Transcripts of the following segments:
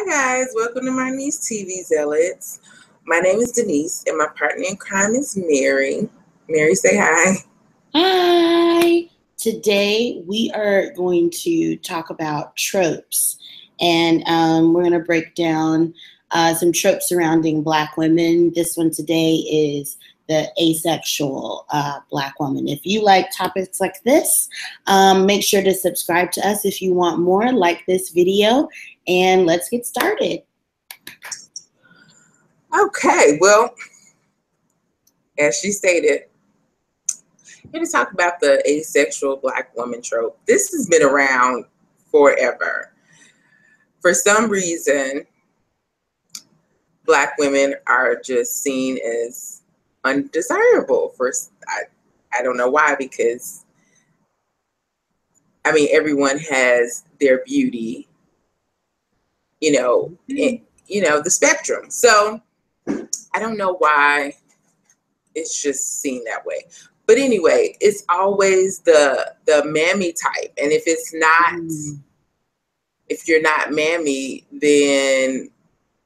guys, welcome to my niece TV Zealots. My name is Denise and my partner in crime is Mary. Mary, say hi. Hi! Today we are going to talk about tropes, and we're going to break down some tropes surrounding Black women. This one today is the asexual Black woman. If you like topics like this, make sure to subscribe to us if you want more. Like this video, and let's get started. Okay, well, as she stated, I'm going to talk about the asexual Black woman trope. This has been around forever. For some reason, Black women are just seen as undesirable. I don't know why, because I mean, everyone has their beauty, the spectrum. So I don't know why it's just seen that way. But anyway, it's always the mammy type. And if it's not, if you're not mammy, then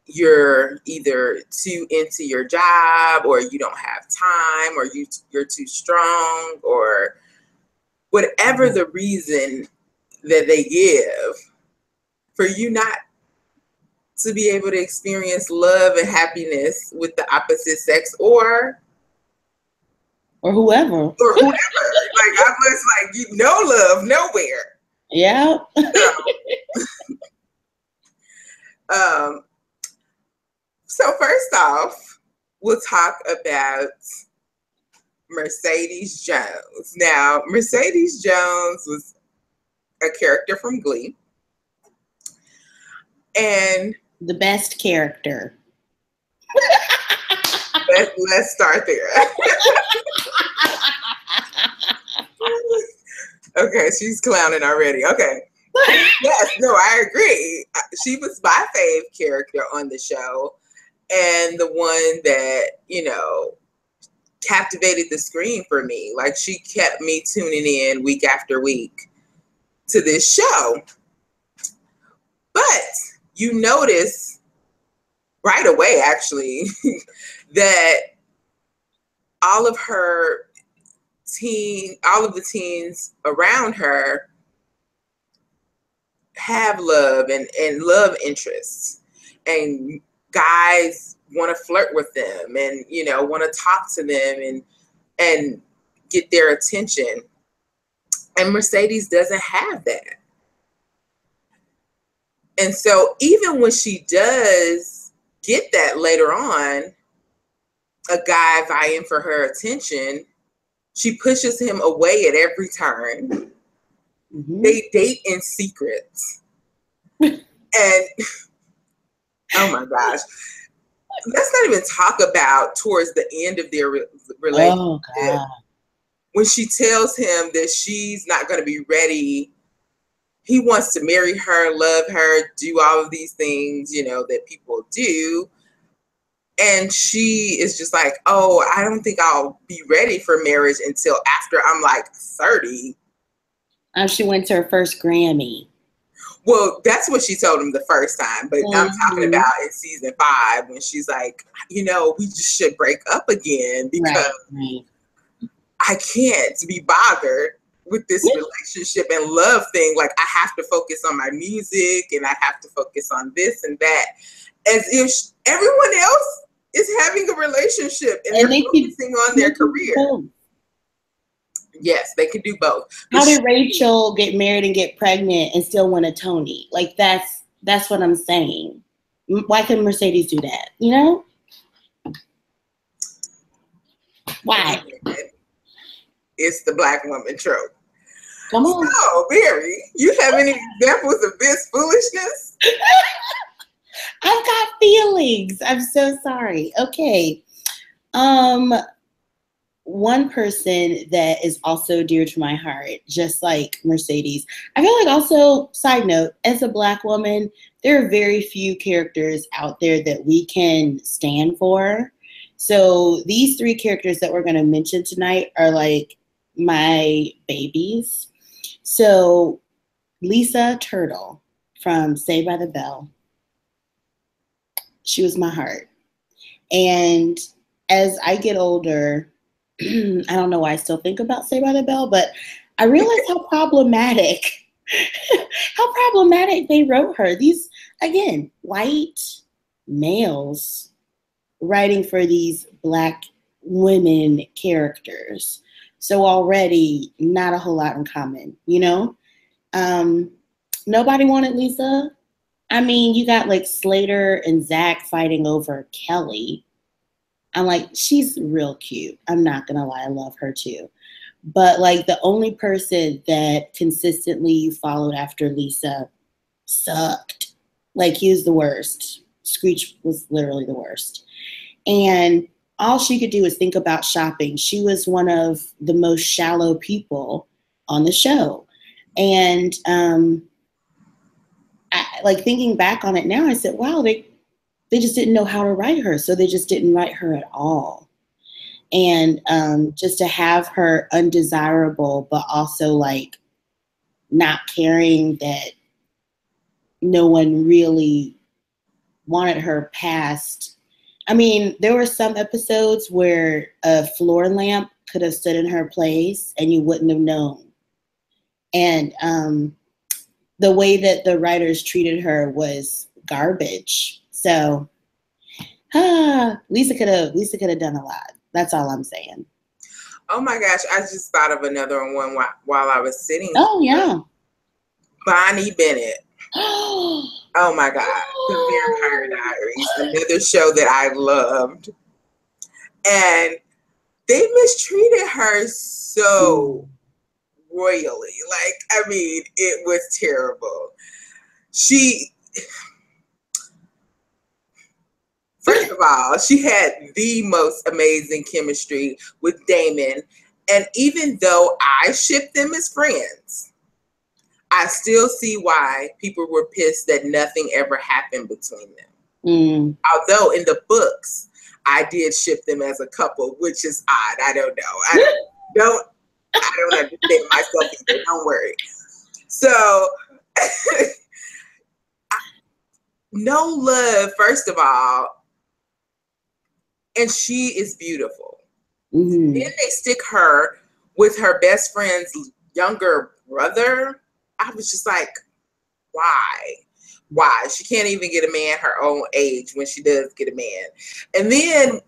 you're either too into your job, or you don't have time, or you're too strong, or whatever the reason that they give for you not to be able to experience love and happiness with the opposite sex or whoever. Like, I was like, no love nowhere. Yeah. So first off, we'll talk about Mercedes Jones. Now, Mercedes Jones was a character from Glee. And the best character. Let's start there. Okay, she's clowning already. Okay. Yes, no, I agree. She was my fave character on the show, and the one that, captivated the screen for me. Like, she kept me tuning in week after week to this show. But you notice right away, actually, that all of the teens around her have love and love interests, and guys want to flirt with them and want to talk to them and get their attention, and Mercedes doesn't have that. And so even when she does get that later on, a guy vying for her attention, she pushes him away at every turn. Mm-hmm. They date in secret. And oh my gosh, let's not even talk about towards the end of their relationship. Oh, God. When she tells him that she's not going to be ready, he wants to marry her, love her, do all of these things, that people do. And she is just like, oh, I don't think I'll be ready for marriage until after I'm like 30. She went to her first Grammy. Well, that's what she told him the first time. But I'm talking about in season 5 when she's like, we just should break up again because I can't be bothered with this relationship and love thing. Like, I have to focus on my music and I have to focus on this and that, as if everyone else is having a relationship and they're focusing on their career. Yes, they can do both. How did Rachel get married and get pregnant and still win a Tony? Like, that's what I'm saying. Why couldn't Mercedes do that? Why? It's the Black woman trope. Come on. So, Mary, you have any examples of this foolishness? I've got feelings. I'm so sorry. Okay. One person that is also dear to my heart, just like Mercedes. I feel like also, side note, as a Black woman, there are very few characters out there that we can stand for. So these 3 characters that we're going to mention tonight are like my babies. So Lisa Turtle from Saved by the Bell. She was my heart. And as I get older, I don't know why I still think about Saved by the Bell, but I realize how problematic they wrote her. These, again, white males writing for these Black women characters. So already not a whole lot in common, you know? Nobody wanted Lisa. I mean, you got like Slater and Zach fighting over Kelly. I'm like, she's real cute. I'm not gonna lie, I love her too. But like the only person that consistently followed after Lisa sucked. Like he was the worst. Screech was literally the worst. And all she could do was think about shopping. She was one of the most shallow people on the show. And like thinking back on it now, I said, wow, they just didn't know how to write her. So they just didn't write her at all. And just to have her undesirable, but also like not caring that no one really wanted her past. I mean, there were some episodes where a floor lamp could have stood in her place and you wouldn't have known. And the way that the writers treated her was garbage. So Lisa could have done a lot. That's all I'm saying. Oh my gosh, I just thought of another one while I was sitting. Oh yeah. Bonnie Bennett. Oh my God. The Vampire Diaries, another show that I loved. And they mistreated her so royally. Like, I mean, it was terrible. First of all, she had the most amazing chemistry with Damon. And even though I shipped them as friends, I still see why people were pissed that nothing ever happened between them. Although in the books, I did ship them as a couple, which is odd. I don't know. I don't understand myself either. Don't worry. So, no love, first of all. And she is beautiful. Then they stick her with her best friend's younger brother. I was just like, why? Why? She can't even get a man her own age when she does get a man. And then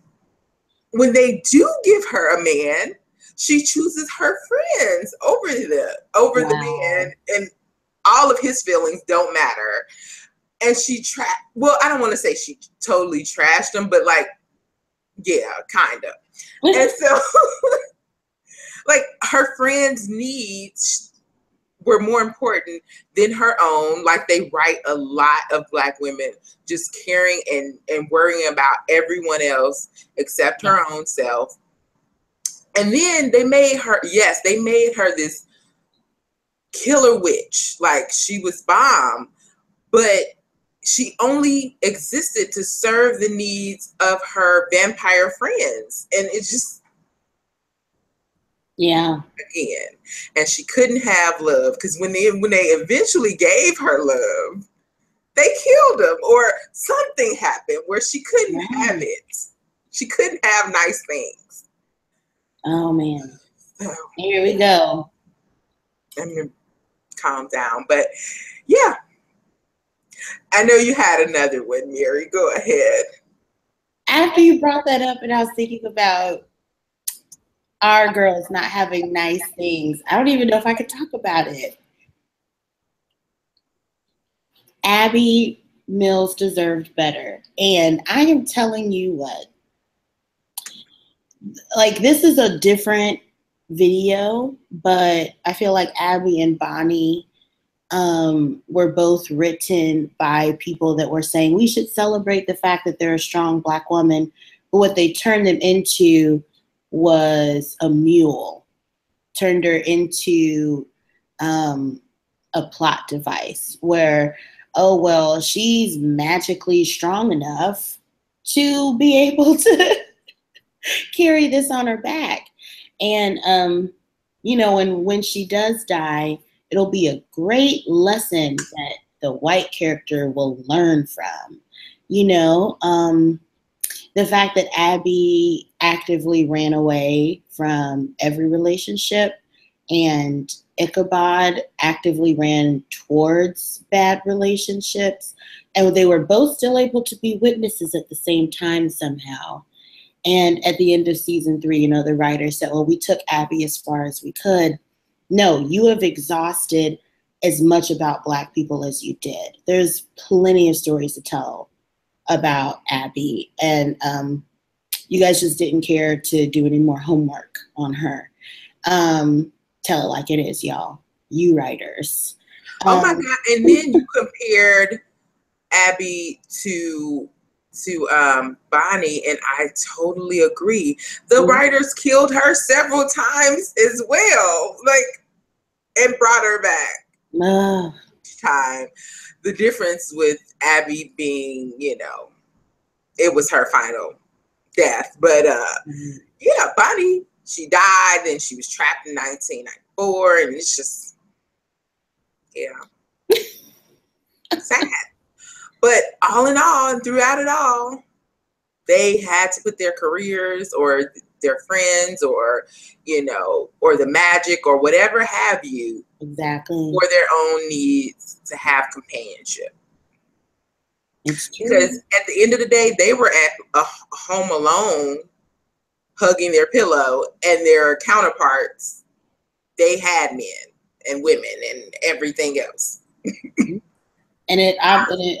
when they do give her a man, she chooses her friends over the man, and all of his feelings don't matter. And well, I don't want to say she totally trashed him, but like, yeah, kind of. And so, like, her friends' needs were more important than her own. Like, they write a lot of Black women just caring and worrying about everyone else except her own self. And then they made her this killer witch. Like, she was bomb, but she only existed to serve the needs of her vampire friends. And it's just, again, and she couldn't have love, because when they eventually gave her love, they killed him, or something happened where she couldn't have it. She couldn't have nice things. Oh man. Here we go. I'm gonna calm down, but yeah. I know you had another one, Mary. Go ahead. After you brought that up, and I was thinking about our girls not having nice things, I don't even know if I could talk about it. Abby Mills deserved better. And I am telling you what, like, this is a different video, but I feel like Abby and Bonnie were both written by people that were saying we should celebrate the fact that they're a strong Black woman. But what they turned them into was a mule, turned her into a plot device where, oh, well, she's magically strong enough to be able to carry this on her back. And, when she does die, it'll be a great lesson that the white character will learn from. You know, the fact that Abby actively ran away from every relationship and Ichabod actively ran towards bad relationships, and they were both still able to be witnesses at the same time somehow. And at the end of season 3, you know, the writer said, well, we took Abby as far as we could. No, you have exhausted as much about Black people as you did. There's plenty of stories to tell about Abby, and you guys just didn't care to do any more homework on her. Tell it like it is, y'all. You writers. Oh my God! And then you compared Abby to Bonnie, and I totally agree. The writers killed her several times as well, like, and brought her back. Time. The difference with Abby being, you know, it was her final death, but yeah, Bonnie, she died and she was trapped in 1994, and it's just, yeah, sad. But all in all, and throughout it all, they had to put their careers or their friends or, you know, or the magic or whatever have you, exactly, for their own needs to have companionship. It's true. Because at the end of the day, they were at a home alone, hugging their pillow, and their counterparts, they had men and women and everything else. And it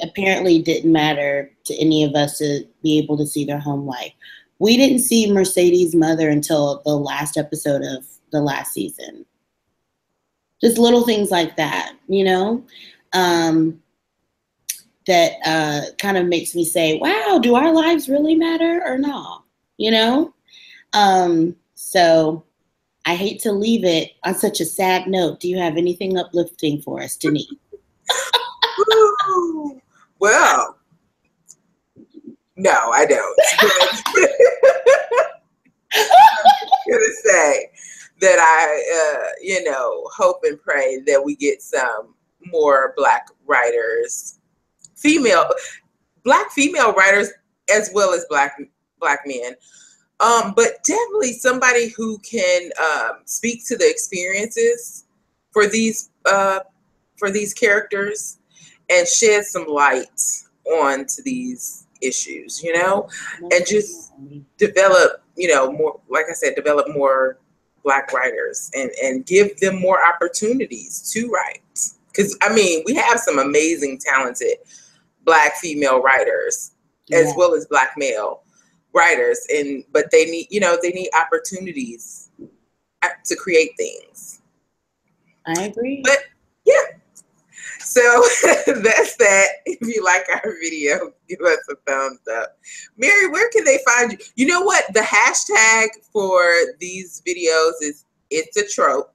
apparently didn't matter to any of us to be able to see their home life. We didn't see Mercedes' mother until the last episode of the last season. Just little things like that, you know, that kind of makes me say, wow, do our lives really matter or not? You know? So I hate to leave it on such a sad note. Do you have anything uplifting for us, Denise? Well, no, I don't. I'm gonna say that I, you know, hope and pray that we get some more Black writers, Black female writers, as well as Black men. But definitely somebody who can speak to the experiences for these characters and shed some light onto these issues, you know, and just develop, you know, more, like I said, develop more Black writers and give them more opportunities to write. Because, I mean, we have some amazing, talented Black female writers, as well as Black male writers, but they need, you know, they need opportunities to create things. I agree. But yeah, so that's that. If you like our video, give us a thumbs up. Mary, where can they find you? You know what? The hashtag for these videos is it's a trope.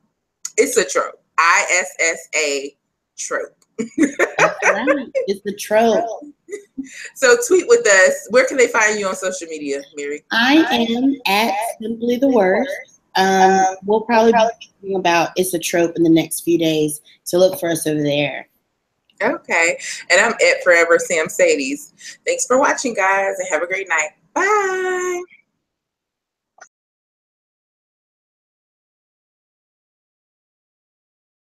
It's a trope. ISSA trope. That's right. It's the trope. So tweet with us. Where can they find you on social media, Mary? I am at Simply the Worst. We'll probably be talking about It's a Trope in the next few days, so look for us over there. Okay. And I'm at Forever Sam Sadies. Thanks for watching, guys, and have a great night. Bye.